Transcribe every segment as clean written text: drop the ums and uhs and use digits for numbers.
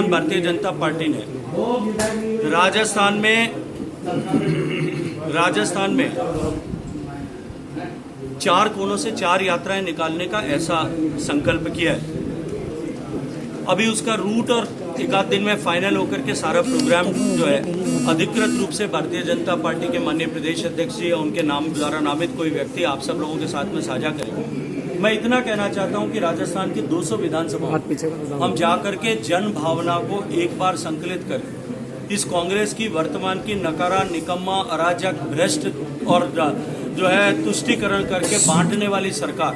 Bharatiya Janata party ने राजस्थान में 4 कोनों से 4 यात्राएं निकालने का ऐसा संकल्प किया है। अभी उसका रूट और एक आध दिन में फाइनल होकर के सारा प्रोग्राम जो है अधिकृत रूप से भारतीय जनता पार्टी के माननीय प्रदेश अध्यक्ष जी या उनके नाम द्वारा नामित कोई व्यक्ति आप सब लोगों के साथ में साझा करेंगे। मैं इतना कहना चाहता हूं कि राजस्थान की 200 विधानसभा हम जाकर के जन भावना को एक बार संकलित करें। इस कांग्रेस की वर्तमान की नकारा, निकम्मा, अराजक, भ्रष्ट और जो है तुष्टीकरण करके बांटने वाली सरकार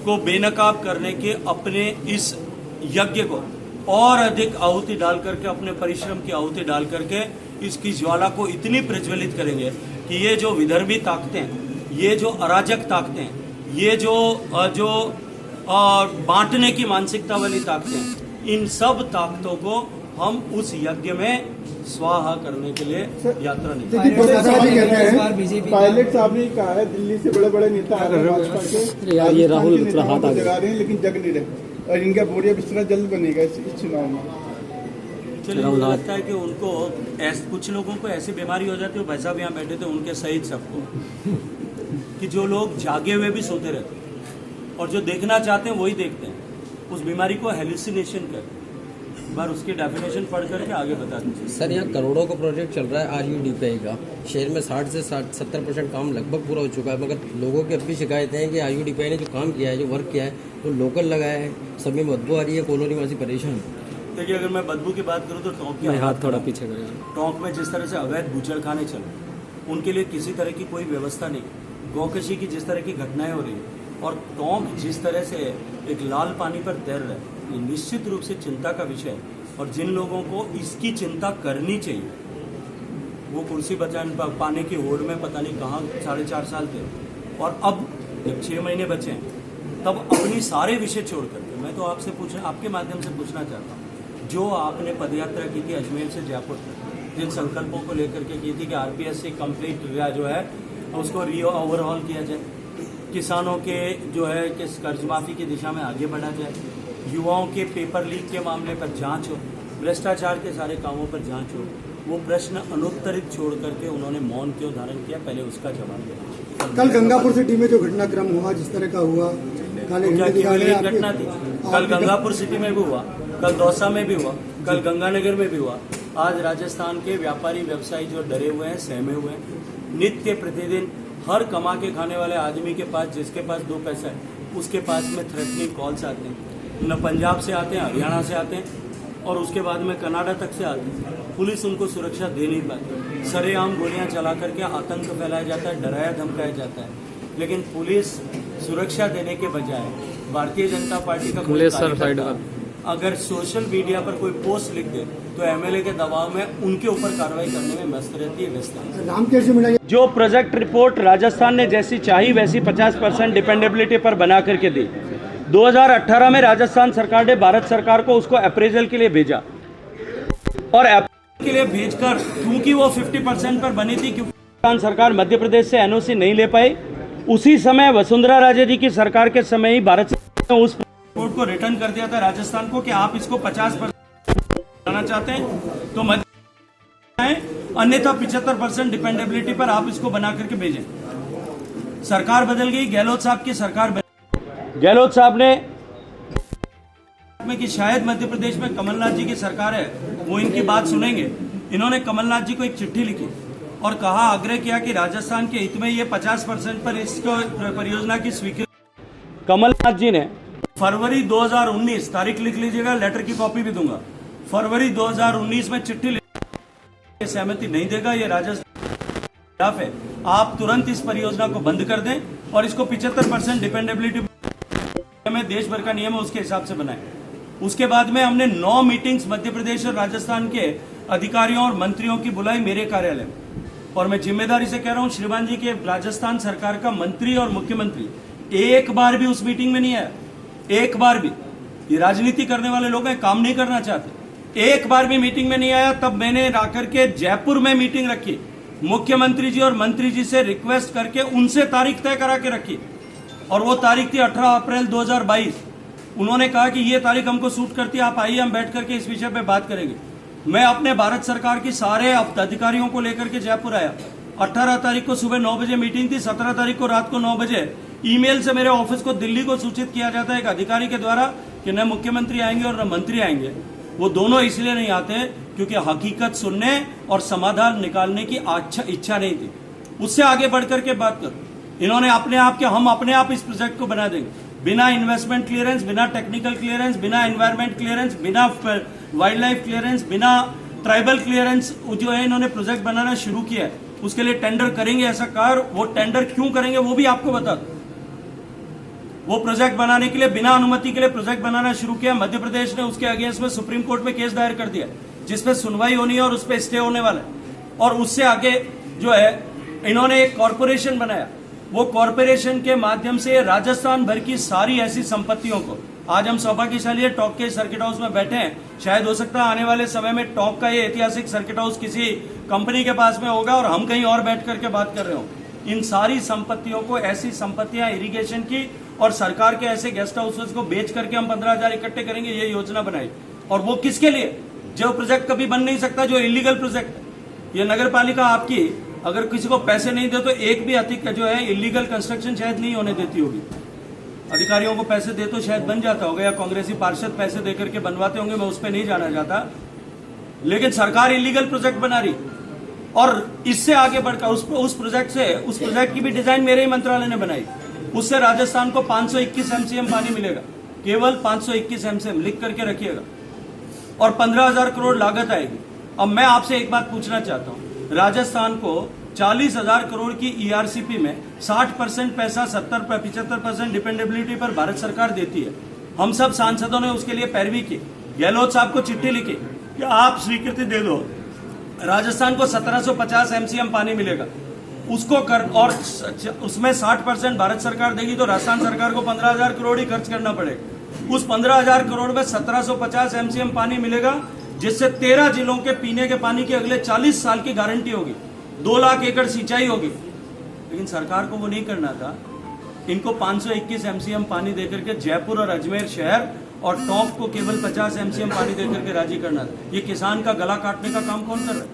को बेनकाब करने के अपने इस यज्ञ को और अधिक आहुति डाल करके, अपने परिश्रम की आहुति डाल करके इसकी ज्वाला को इतनी प्रज्वलित करेंगे कि ये जो विदर्भी ताकतें, ये जो अराजक ताकतें, ये जो बांटने की मानसिकता वाली ताकतें, इन सब ताकतों को हम उस यज्ञ में स्वाहा करने के लिए यात्रा निकालेंगे। पायलट साहब ने कहा है दिल्ली से बड़े बड़े नेता आ रहे हैं भाजपा के, ये राहुल जगा रहे हैं लेकिन जग नहीं रहे और इनका बोरिया बिस्तरा जल्द बनेगा इस चुनाव में। चलिए, मुझे लगता है कि उनको कुछ लोगों को ऐसी बीमारी हो जाती है, भाई साहब यहाँ बैठे थे उनके सहित सबको, कि जो लोग जागे हुए भी सोते रहते हैं और जो देखना चाहते हैं वही देखते हैं। उस बीमारी को हेलुसिनेशन कहते हैं। बार उसकी डेफिनेशन पढ़ करके आगे बता दीजिए। सर, यहाँ करोड़ों का प्रोजेक्ट चल रहा है RUDPI का। शहर में 60 से 70% काम लगभग पूरा हो चुका है, मगर लोगों की अब भी शिकायतें हैं कि RUDPI ने जो काम किया है, जो वर्क किया है, वो लोकल लगाया है, सब में बदबू आ रही है, कॉलोनी वासी परेशान। देखिए, अगर मैं बदबू की बात करूँ तो टोंक के हाथ थोड़ा पीछे करें। टोंक में जिस तरह से अवैध बूचड़खाने चले, उनके लिए किसी तरह की कोई व्यवस्था नहीं। गौकशी की जिस तरह की घटनाएं हो रही है और टोंक जिस तरह से एक लाल पानी पर तैर रहा है, ये निश्चित रूप से चिंता का विषय है। और जिन लोगों को इसकी चिंता करनी चाहिए, वो कुर्सी पाने की होड़ में पता नहीं कहाँ 4.5 साल थे, और अब जब 6 महीने बचे हैं तब अपनी सारे विषय छोड़ करके मैं तो आपके माध्यम से पूछना चाहता हूँ, जो आपने पदयात्रा की थी अजमेर से जयपुर तक, जिन संकल्पों को लेकर के की थी कि RPSC कंप्लीट जो है उसको ओवरहॉल किया जाए, किसानों के जो है कि कर्ज माफी की दिशा में आगे बढ़ा जाए, युवाओं के पेपर लीक के मामले पर जांच हो, भ्रष्टाचार के सारे कामों पर जांच हो, वो प्रश्न अनुत्तरित छोड़ करके उन्होंने मौन क्यों धारण किया, पहले उसका जवाब देना। कल गंगापुर सिटी में जो घटनाक्रम हुआ, जिस तरह का हुआ, क्या घटना थी? कल गंगापुर सिटी में भी हुआ, कल दौसा में भी हुआ, कल गंगानगर में भी हुआ। आज राजस्थान के व्यापारी व्यवसायी जो डरे हुए हैं, सहमे हुए हैं, नित्य प्रतिदिन हर कमा के खाने वाले आदमी के पास, जिसके पास 2 पैसा है, उसके पास में थ्रेटनिंग कॉल्स आते हैं। न पंजाब से आते हैं, हरियाणा से आते हैं और उसके बाद में कनाडा तक से आते हैं। पुलिस उनको सुरक्षा दे नहीं पाती, सरेआम गोलियां चला करके आतंक फैलाया जाता है, डराया धमकाया जाता है। लेकिन पुलिस सुरक्षा देने के बजाय भारतीय जनता पार्टी का अगर सोशल मीडिया पर कोई पोस्ट लिख दे तो MLA के दबाव में उनके ऊपर कार्रवाई करने में व्यस्त रहती है। जो प्रोजेक्ट रिपोर्ट राजस्थान ने जैसी चाही वैसी 50% डिपेंडेबिलिटी पर बना करके दी। 2018 में राजस्थान सरकार ने भारत सरकार को उसको अप्रेजल के लिए भेजा और अप्रेजल के लिए भेजकर, क्योंकि वो 50% पर बनी थी, क्योंकि राजस्थान सरकार मध्य प्रदेश से NOC नहीं ले पाई, उसी समय वसुंधरा राजे जी की सरकार के समय ही भारत सरकार ने उस रिपोर्ट को रिटर्न कर दिया था राजस्थान को कि आप इसको 50% बनाना चाहते हैं तो मध्य, अन्यथा 75% डिपेंडेबिलिटी पर आप इसको बना करके भेजें। सरकार बदल गई, गहलोत साहब की सरकार बदल। गहलोत साहब ने कि शायद मध्य प्रदेश में कमलनाथ जी की सरकार है, वो इनकी बात सुनेंगे। इन्होंने कमलनाथ जी को एक चिट्ठी लिखी और कहा, आग्रह किया कि राजस्थान के हित में ये 50% पर इसको परियोजना की स्वीकृति। कमलनाथ जी ने फरवरी 2019, तारीख लिख लीजिएगा, लेटर की कॉपी भी दूंगा, फरवरी 2019 में चिट्ठी लिखी, सहमति नहीं देगा, ये राजस्थान है, आप तुरंत इस परियोजना को बंद कर दें और इसको 75% डिपेंडेबिलिटी में देश भर का नियम है उसके हिसाब से बनाएं। उसके बाद में हमने 9 मीटिंग्स मध्य प्रदेश और राजस्थान के अधिकारियों और मंत्रियों की बुलाई मेरे कार्यालय में, और मैं जिम्मेदारी से कह रहा हूं, श्रीमान जी के राजस्थान सरकार का मंत्री और मुख्यमंत्री एक बार भी उस मीटिंग में नहीं आया, एक बार भी। ये राजनीति करने वाले लोग हैं, काम नहीं करना चाहते। एक बार भी मीटिंग में नहीं आया। तब मैंने आकर के जयपुर में मीटिंग रखी, मुख्यमंत्री जी और मंत्री जी से रिक्वेस्ट करके उनसे तारीख तय करा के रखी, और वो तारीख थी 18 अप्रैल 2022। उन्होंने कहा कि ये तारीख हमको सूट करती है, आप आइए हम बैठ करके इस विषय पे बात करेंगे। मैं अपने भारत सरकार की सारे अधिकारियों को लेकर के जयपुर आया। 18 तारीख को सुबह 9 बजे मीटिंग थी, 17 तारीख को रात को 9 बजे ईमेल से मेरे ऑफिस को दिल्ली को सूचित किया जाता है एक अधिकारी के द्वारा कि न मुख्यमंत्री आएंगे और न मंत्री आएंगे। वो दोनों इसलिए नहीं आते क्योंकि हकीकत सुनने और समाधान निकालने की इच्छा नहीं थी। उससे आगे बढ़कर के बात करो, इन्होंने हम अपने आप इस प्रोजेक्ट को बना देंगे, बिना इन्वेस्टमेंट क्लियरेंस, बिना टेक्निकल क्लियरेंस, बिना एनवायरमेंट क्लियरेंस, बिना वाइल्ड लाइफ क्लियरेंस, बिना ट्राइबल क्लियरेंस जो है इन्होंने प्रोजेक्ट बनाना शुरू किया है। उसके लिए टेंडर करेंगे ऐसा कार, वो टेंडर क्यों करेंगे वो भी आपको बता दो। वो प्रोजेक्ट बनाने के लिए बिना अनुमति के लिए प्रोजेक्ट बनाना शुरू किया। मध्य प्रदेश ने उसके अगेंस्ट में सुप्रीम कोर्ट में केस दायर कर दिया जिसपे सुनवाई होनी है और उस पर स्टे होने वाला है। और उससे आगे जो है इन्होंने एक कॉरपोरेशन बनाया, वो कॉरपोरेशन के माध्यम से राजस्थान भर की सारी ऐसी संपत्तियों को, आज हम सौभाग्यशाली है टॉक के सर्किट हाउस में बैठे हैं, शायद हो सकता है आने वाले समय में टॉक का ये ऐतिहासिक सर्किट हाउस किसी कंपनी के पास में होगा और हम कहीं और बैठ करके बात कर रहे हो। इन सारी संपत्तियों को, ऐसी संपत्तियां इरिगेशन की और सरकार के ऐसे गेस्ट हाउसेस को बेच करके हम 15,000 इकट्ठे करेंगे, ये योजना बनाई। और वो किसके लिए? जो प्रोजेक्ट कभी बन नहीं सकता, जो इलीगल प्रोजेक्ट है। ये नगर पालिका आपकी अगर किसी को पैसे नहीं दे तो एक भी अतिक जो है इलीगल कंस्ट्रक्शन शायद नहीं होने देती होगी। अधिकारियों को पैसे दे तो शायद बन जाता होगा, या कांग्रेसी पार्षद पैसे देकर के बनवाते होंगे, मैं उस पर नहीं जाना चाहता। लेकिन सरकार इलीगल प्रोजेक्ट बना रही और इससे आगे बढ़कर उस प्रोजेक्ट की भी डिजाइन मेरे ही मंत्रालय ने बनाई। उससे राजस्थान को 521 एमसीएम पानी मिलेगा, केवल 521 एमसीएम, लिख करके रखिएगा। और 15,000 करोड़ लागत आएगी। अब मैं आपसे एक बात पूछना चाहता हूं, राजस्थान को 40,000 करोड़ की ईआरसीपी में 60% पैसा, 75% डिपेंडेबिलिटी पर भारत सरकार देती है। हम सब सांसदों ने उसके लिए पैरवी की, गहलोत साहब को चिट्ठी लिखी कि आप स्वीकृति दे दो, राजस्थान को 1750 एमसीएम पानी मिलेगा उसको कर, और उसमें 60% भारत सरकार देगी तो राजस्थान सरकार को 15,000 करोड़ ही खर्च करना पड़ेगा। उस 15,000 करोड़ में 1750 एमसीएम पानी मिलेगा, जिससे 13 जिलों के पीने के पानी की अगले 40 साल की गारंटी होगी, 2 लाख एकड़ सिंचाई होगी। लेकिन सरकार को वो नहीं करना था। इनको 521 एमसीएम पानी देकर के जयपुर और अजमेर शहर और टोंक को केवल 50 एमसीएम पानी देकर के राजी करना था। ये किसान का गला काटने का काम कौन कर रहा है?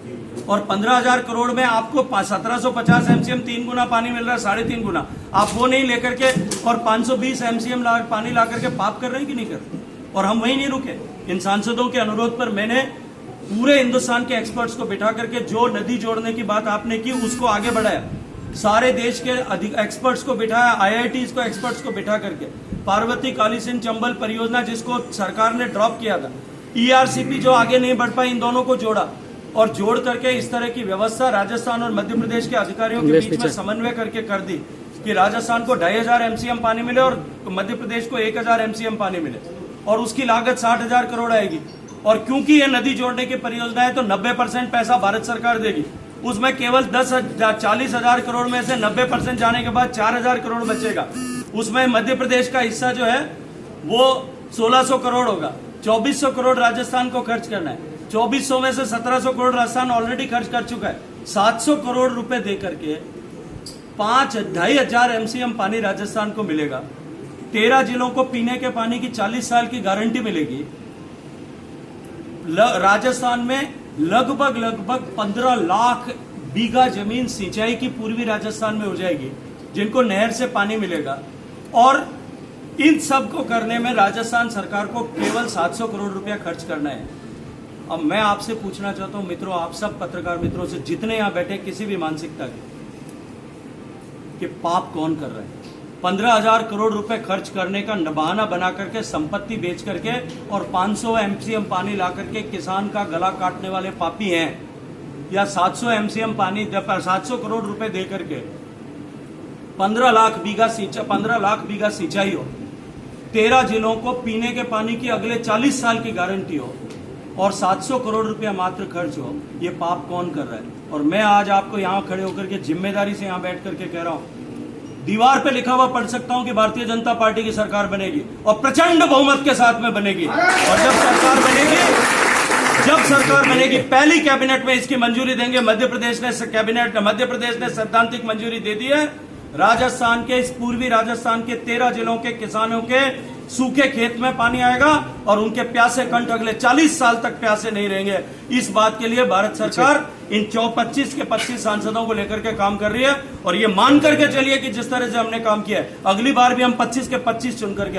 और 15,000 करोड़ में आपको 1750 एमसीएम 3 गुना पानी मिल रहा है, 3.5 गुना। आप वो नहीं लेकर के और 520 एमसीएम पानी ला करके पाप कर रहे हैं कि नहीं कर रहे? और हम वहीं नहीं रुके। इन सांसदों के अनुरोध पर मैंने पूरे हिंदुस्तान के एक्सपर्ट्स को बिठा करके जो नदी जोड़ने की बात आपने की उसको आगे बढ़ाया। सारे देश के एक्सपर्ट्स को बिठाया, आईआईटीज को एक्सपर्ट्स को बिठा करके पार्वती कालीसिंध चंबल परियोजना जिसको सरकार ने ड्रॉप किया था, ईआरसीपी जो आगे नहीं बढ़ पाई, इन दोनों को जोड़ा और जोड़ करके इस तरह की व्यवस्था राजस्थान और मध्य प्रदेश के अधिकारियों के बीच में समन्वय करके कर दी कि राजस्थान को 2,500 एमसीएम पानी मिले और मध्य प्रदेश को 1,000 एमसीएम पानी मिले, और उसकी लागत 60,000 करोड़ आएगी। और क्योंकि ये नदी जोड़ने की परियोजना है तो 90% पैसा भारत सरकार देगी। उसमें केवल 40,000 करोड़ में से 90% जाने के बाद 4,000 करोड़ बचेगा। उसमें मध्य प्रदेश का हिस्सा जो है वो 1,600 करोड़ होगा। 2,400 करोड़ राजस्थान को खर्च करना है। 2,400 में से 1,700 करोड़ राजस्थान ऑलरेडी खर्च कर चुका है। 700 करोड़ रुपए दे करके 2,500 एमसीएम पानी राजस्थान को मिलेगा। 13 जिलों को पीने के पानी की 40 साल की गारंटी मिलेगी। राजस्थान में लगभग 15 लाख बीघा जमीन सिंचाई की पूर्वी राजस्थान में हो जाएगी, जिनको नहर से पानी मिलेगा। और इन सब को करने में राजस्थान सरकार को केवल 700 करोड़ रुपया खर्च करना है। अब मैं आपसे पूछना चाहता हूं मित्रों, आप सब पत्रकार मित्रों से, जितने यहां बैठे किसी भी मानसिकता के, कि पाप कौन कर रहा है? 15,000 करोड़ रुपए खर्च करने का बहाना बना करके संपत्ति बेच करके और 500 एमसीएम पानी ला करके किसान का गला काटने वाले पापी हैं, या 700 एमसीएम पानी 700 करोड़ रुपए दे करके 15 लाख बीघा सिंचाई हो, 13 जिलों को पीने के पानी की अगले 40 साल की गारंटी हो और 700 करोड़ रुपया मात्र खर्च हो, ये पाप कौन कर रहा है? और मैं आज आपको यहाँ खड़े होकर के जिम्मेदारी से यहाँ बैठ करके कह रहा हूँ, दीवार पे लिखा हुआ पढ़ सकता हूं कि भारतीय जनता पार्टी की सरकार बनेगी और प्रचंड बहुमत के साथ में बनेगी। और जब सरकार बनेगी पहली कैबिनेट में इसकी मंजूरी देंगे। मध्य प्रदेश ने सैद्धांतिक मंजूरी दे दी है। राजस्थान के, इस पूर्वी राजस्थान के 13 जिलों के किसानों के सूखे खेत में पानी आएगा और उनके प्यासे कंठ अगले 40 साल तक प्यासे नहीं रहेंगे। इस बात के लिए भारत सरकार इन 25 के 25 सांसदों को लेकर के काम कर रही है और ये मान करके चलिए कि जिस तरह से हमने काम किया है, अगली बार भी हम 25 के 25 चुन करके